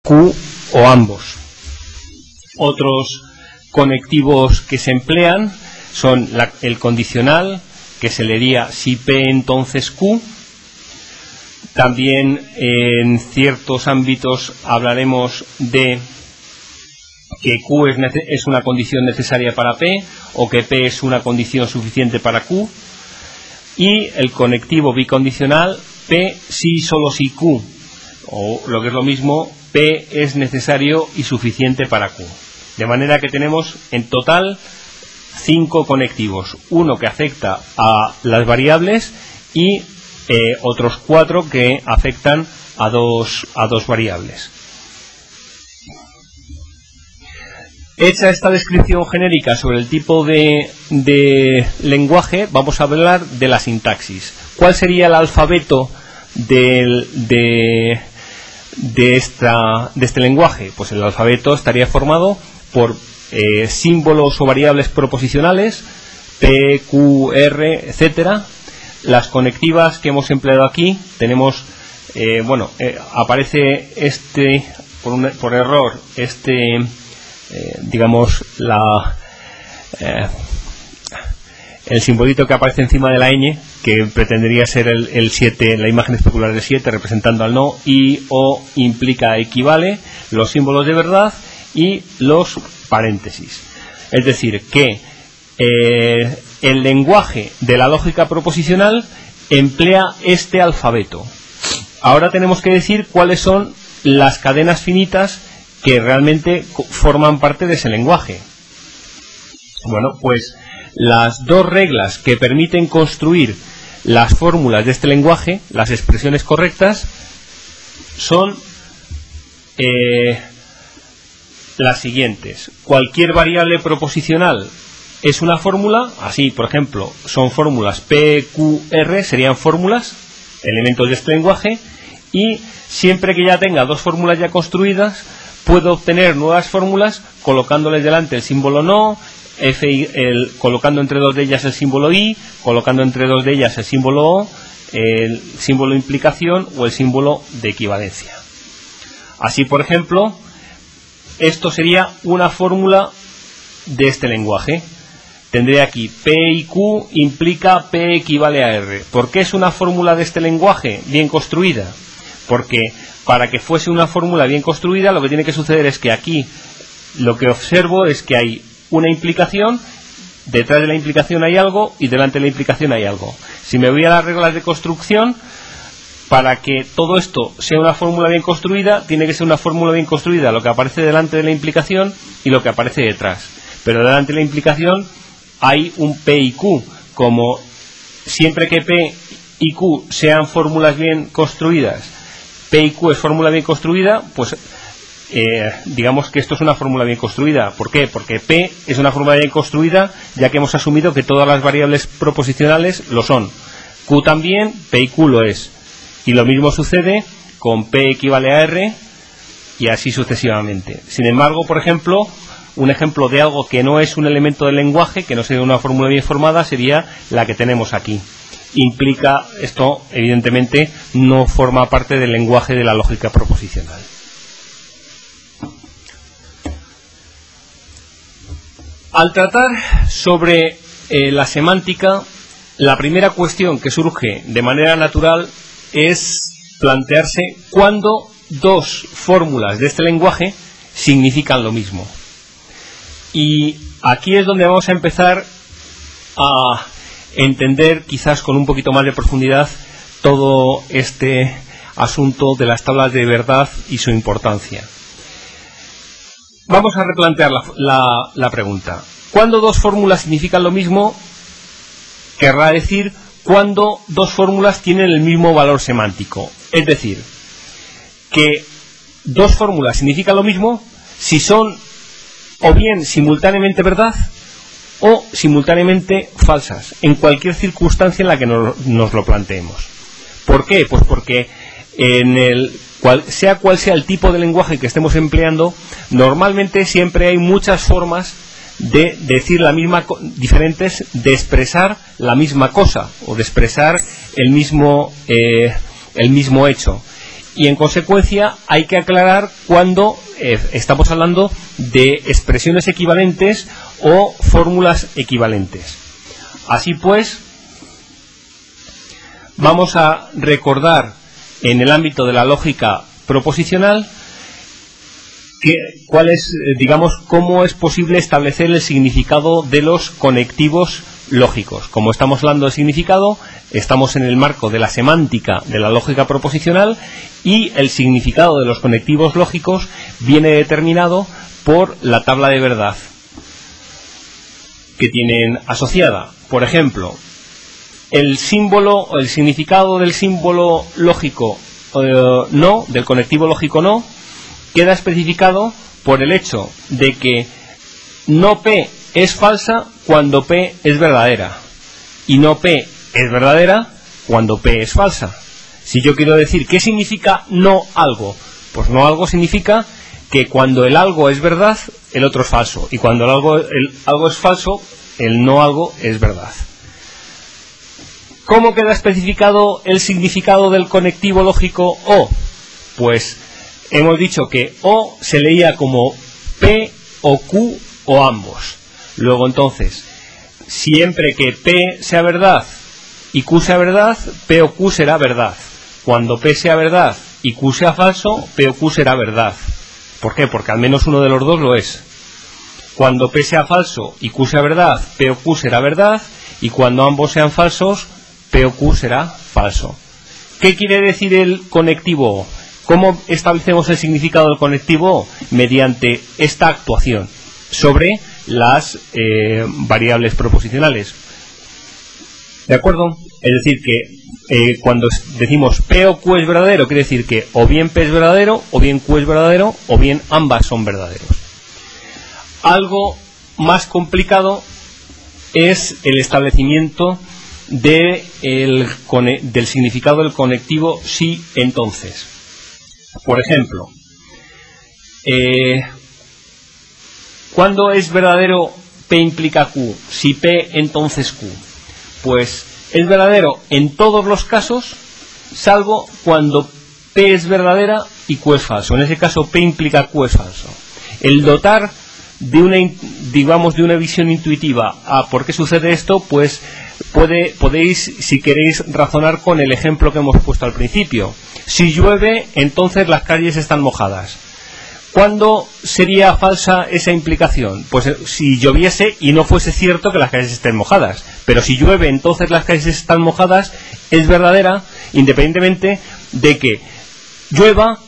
Q o ambos. Otros conectivos que se emplean son el condicional, que se leería si P entonces Q. También en ciertos ámbitos hablaremos de que Q es una condición necesaria para P, o que P es una condición suficiente para Q. Y el conectivo bicondicional, P si solo si Q, o lo que es lo mismo, P es necesario y suficiente para Q. De manera que tenemos en total 5 conectivos, uno que afecta a las variables y otros 4 que afectan a dos variables. Hecha esta descripción genérica sobre el tipo de lenguaje, vamos a hablar de la sintaxis. ¿Cuál sería el alfabeto de este lenguaje? Pues el alfabeto estaría formado por símbolos o variables proposicionales, P, Q, R, etcétera. Las conectivas que hemos empleado aquí tenemos, aparece por error digamos el simbolito que aparece encima de la ñ, que pretendería ser el 7, la imagen especular del 7 representando al no, y o implica equivale, los símbolos de verdad y los paréntesis. Es decir, que el lenguaje de la lógica proposicional emplea este alfabeto. Ahora tenemos que decir cuáles son las cadenas finitas que realmente forman parte de ese lenguaje. Bueno, pues las dos reglas que permiten construir las fórmulas de este lenguaje, las expresiones correctas, son las siguientes. Cualquier variable proposicional es una fórmula, así por ejemplo son fórmulas P, Q, R, serían fórmulas, elementos de este lenguaje, y siempre que ya tenga dos fórmulas ya construidas, puedo obtener nuevas fórmulas colocándoles delante el símbolo no, colocando entre dos de ellas el símbolo i, colocando entre dos de ellas el símbolo o, el símbolo de implicación o el símbolo de equivalencia. Así, por ejemplo, esto sería una fórmula de este lenguaje. Tendré aquí P y Q implica P equivale a R. ¿Por qué es una fórmula de este lenguaje bien construida? Porque para que fuese una fórmula bien construida, lo que tiene que suceder es que aquí lo que observo es que hay una implicación, detrás de la implicación hay algo y delante de la implicación hay algo. Si me voy a las reglas de construcción, para que todo esto sea una fórmula bien construida, tiene que ser una fórmula bien construida lo que aparece delante de la implicación y lo que aparece detrás. Pero delante de la implicación hay un P y Q. Como siempre que P y Q sean fórmulas bien construidas, P y Q es fórmula bien construida, pues digamos que esto es una fórmula bien construida. ¿Por qué? Porque P es una fórmula bien construida, ya que hemos asumido que todas las variables proposicionales lo son. Q también, P y Q lo es. Y lo mismo sucede con P equivale a R y así sucesivamente. Sin embargo, por ejemplo, un ejemplo de algo que no es un elemento del lenguaje, que no sería una fórmula bien formada, sería la que tenemos aquí. Implica, esto evidentemente no forma parte del lenguaje de la lógica proposicional. Al tratar sobre la semántica, la primera cuestión que surge de manera natural es plantearse cuándo dos fórmulas de este lenguaje significan lo mismo. Y aquí es donde vamos a empezar a entender, quizás con un poquito más de profundidad, todo este asunto de las tablas de verdad y su importancia. Vamos a replantear la pregunta. ¿Cuándo dos fórmulas significan lo mismo? Querrá decir cuando dos fórmulas tienen el mismo valor semántico. Es decir, que dos fórmulas significan lo mismo si son o bien simultáneamente verdad o simultáneamente falsas, en cualquier circunstancia en la que nos lo planteemos. ¿Por qué? Pues porque sea cual sea el tipo de lenguaje que estemos empleando, normalmente siempre hay muchas formas de decir diferentes, de expresar la misma cosa o de expresar el mismo hecho. y en consecuencia hay que aclarar cuando estamos hablando de expresiones equivalentes o fórmulas equivalentes. Así pues, vamos a recordar en el ámbito de la lógica proposicional cuál es, digamos, cómo es posible establecer el significado de los conectivos lógicos. Como estamos hablando de significado, estamos en el marco de la semántica de la lógica proposicional y el significado de los conectivos lógicos viene determinado por la tabla de verdad que tienen asociada. Por ejemplo, el símbolo o el significado del símbolo lógico no, del conectivo lógico no, queda especificado por el hecho de que no P es falsa cuando P es verdadera y no P es verdadera cuando P es falsa. Si yo quiero decir ¿qué significa no algo? Pues no algo significa que cuando el algo es verdad, el otro es falso, y cuando el algo es falso, el no algo es verdad. ¿Cómo queda especificado el significado del conectivo lógico O? Pues hemos dicho que O se leía como P o Q o ambos. Luego entonces, siempre que P sea verdad y Q sea verdad, P o Q será verdad. Cuando P sea verdad y Q sea falso, P o Q será verdad. ¿Por qué? Porque al menos uno de los dos lo es. Cuando P sea falso y Q sea verdad, P o Q será verdad, y cuando ambos sean falsos, P o Q será falso. ¿Qué quiere decir el conectivo O? ¿Cómo establecemos el significado del conectivo O? Mediante esta actuación sobre las variables proposicionales. ¿De acuerdo? Es decir, que cuando decimos P o Q es verdadero, quiere decir que o bien P es verdadero, o bien Q es verdadero, o bien ambas son verdaderos. Algo más complicado es el establecimiento del significado del conectivo sí entonces. Por ejemplo, ¿cuándo es verdadero P implica Q? Si P entonces Q. Pues es verdadero en todos los casos, salvo cuando P es verdadera y Q es falso. En ese caso P implica Q es falso. El dotar de una visión intuitiva a por qué sucede esto, pues podéis, si queréis, razonar con el ejemplo que hemos puesto al principio. Si llueve, entonces las calles están mojadas. ¿Cuándo sería falsa esa implicación? Pues si lloviese y no fuese cierto que las calles estén mojadas. Pero si llueve, entonces las calles están mojadas, es verdadera, independientemente de que llueva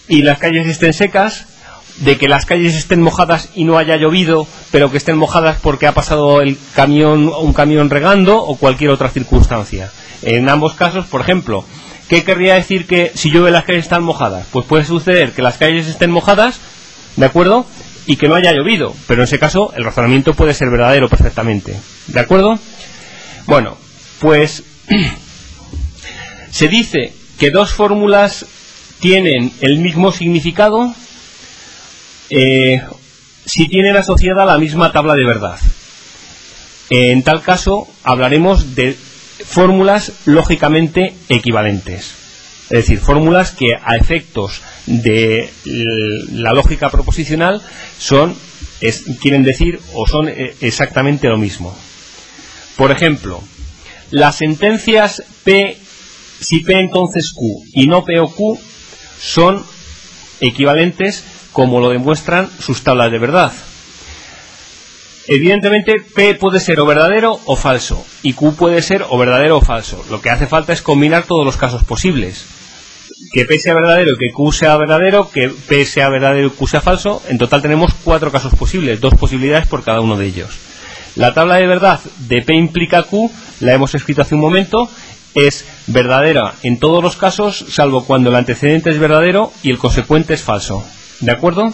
y las calles estén secas, de que las calles estén mojadas y no haya llovido, pero que estén mojadas porque ha pasado un camión regando o cualquier otra circunstancia. En ambos casos, por ejemplo, ¿qué querría decir que si llueve las calles están mojadas? Pues puede suceder que las calles estén mojadas, ¿de acuerdo? Y que no haya llovido, pero en ese caso el razonamiento puede ser verdadero perfectamente, ¿de acuerdo? Bueno, pues se dice que dos fórmulas tienen el mismo significado si tienen asociada la misma tabla de verdad. En tal caso hablaremos de fórmulas lógicamente equivalentes, es decir, fórmulas que a efectos de la lógica proposicional quieren decir o son exactamente lo mismo. Por ejemplo, las sentencias P, si P entonces Q y no P o Q son equivalentes como lo demuestran sus tablas de verdad. Evidentemente P puede ser o verdadero o falso y Q puede ser o verdadero o falso. Lo que hace falta es combinar todos los casos posibles. Que P sea verdadero y que Q sea verdadero, que P sea verdadero y Q sea falso. En total tenemos 4 casos posibles, 2 posibilidades por cada uno de ellos. La tabla de verdad de P implica Q, la hemos escrito hace un momento, es verdadera en todos los casos, salvo cuando el antecedente es verdadero y el consecuente es falso. ¿De acuerdo?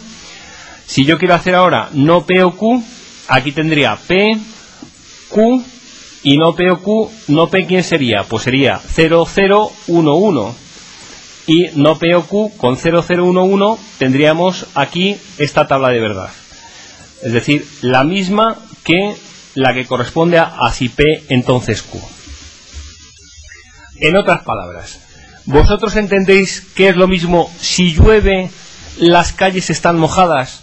Si yo quiero hacer ahora no P o Q, aquí tendría P, Q y no P o Q. No P, ¿quién sería? Pues sería 0011. Y no P o Q con 0011 tendríamos aquí esta tabla de verdad. Es decir, la misma que la que corresponde a si P entonces Q. En otras palabras, ¿Vosotros entendéis que es lo mismo si llueve, las calles están mojadas